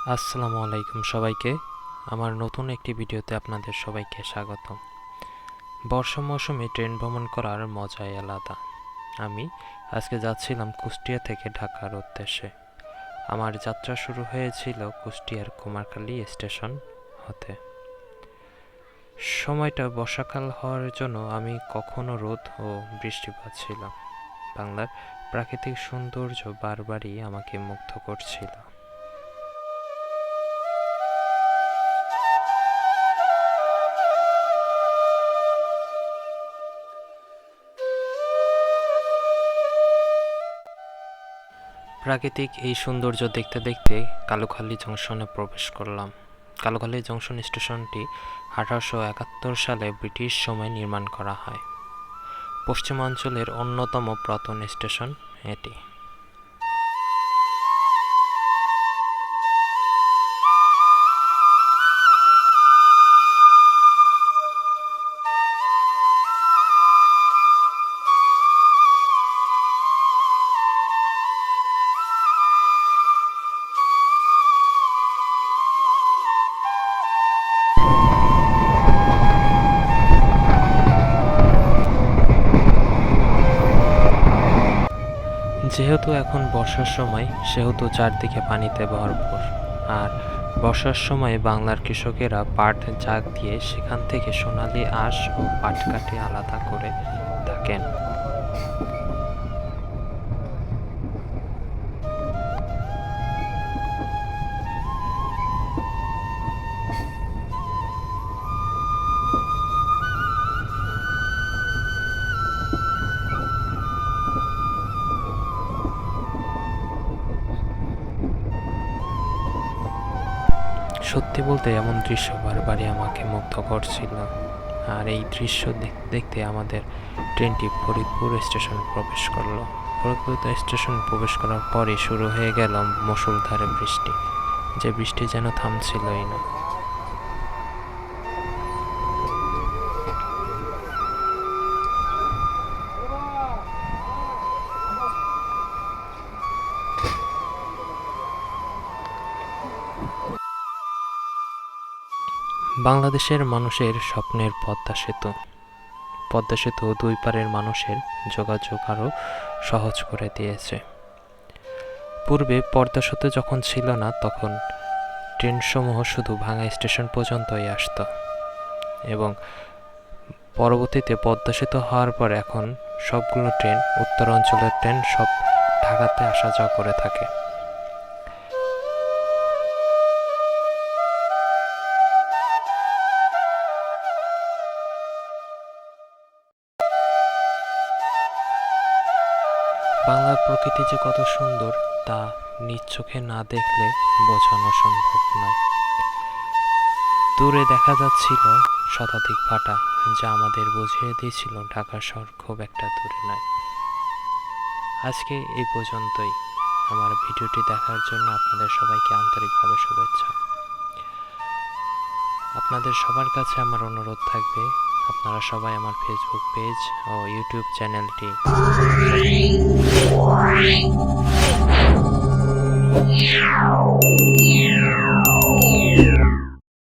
আসসালামু আলাইকুম সবাইকে। আমার নতুন একটি ভিডিওতে আপনাদের সবাইকে স্বাগতম। বর্ষা মৌসুমে ট্রেন ভ্রমণ করার মজাই আলাদা। আমি আজকে যাচ্ছিলাম কুষ্টিয়া থেকে ঢাকার উদ্দেশ্যে। আমার যাত্রা শুরু হয়েছিল কুষ্টিয়ার কুমারখালী স্টেশন হতে। সময়টা বর্ষাকাল হওয়ার জন্য আমি কখনো রোদ ও বৃষ্টিপাত ছিলাম। বাংলার প্রাকৃতিক সৌন্দর্য বারবারই আমাকে মুগ্ধ করছিল। প্রাকৃতিক এই সৌন্দর্য দেখতে দেখতে কালুখালী জংশনে প্রবেশ করলাম। কালুখালী জংশন স্টেশনটি 1871 সালে ব্রিটিশ সময়ে নির্মাণ করা হয়। পশ্চিমাঞ্চলের অন্যতম পুরাতন স্টেশন এটি। যেহেতু এখন বর্ষার সময়, সেহেতু চারদিকে পানিতে ভরপুর। আর বর্ষার সময় বাংলার কৃষকেরা পাট জাগ দিয়ে সেখান থেকে সোনালী আঁশ ও পাটকাঠি আলাদা করে থাকেন। সত্যি বলতে এমন দৃশ্য বারবারই আমাকে মুগ্ধ করছিল। আর এই দৃশ্য দেখতে আমাদের ট্রেনটি ফরিদপুর স্টেশনে প্রবেশ করলো। ফরিদপুর স্টেশনে প্রবেশ করার পরে শুরু হয়ে গেল মুষলধারে বৃষ্টি, যে বৃষ্টি যেন থামছিলই না। বাংলাদেশের মানুষের স্বপ্নের পদ্মা সেতু দুই পারের মানুষের যোগাযোগ আরও সহজ করে দিয়েছে। পূর্বে পদ্মা সেতু যখন ছিল না, তখন ট্রেনসমূহ শুধু ভাঙা স্টেশন পর্যন্তই আসত, এবং পরবর্তীতে পদ্মা সেতু হওয়ার পর এখন সবগুলো ট্রেন, উত্তর অঞ্চলের ট্রেন সব ঢাকাতে আসা যাওয়া করে থাকে। বাংলার প্রকৃতি যে কত সুন্দর তা নিজ চোখে না দেখলে বোঝানো সম্ভব নয়। দূরে দেখা যাচ্ছিল শতাধিক ভাটা, যা আমাদের বুঝিয়ে দিয়েছিল ঢাকা শহর খুব একটা দূরে নয়। আজকে এই পর্যন্তই। আমার ভিডিওটি দেখার জন্য আপনাদের সবাইকে আন্তরিকভাবে শুভেচ্ছা। আপনাদের সবার কাছে আমার অনুরোধ থাকবে, আপনারা সবাই আমার ফেসবুক পেজ ও ইউটিউব চ্যানেলটি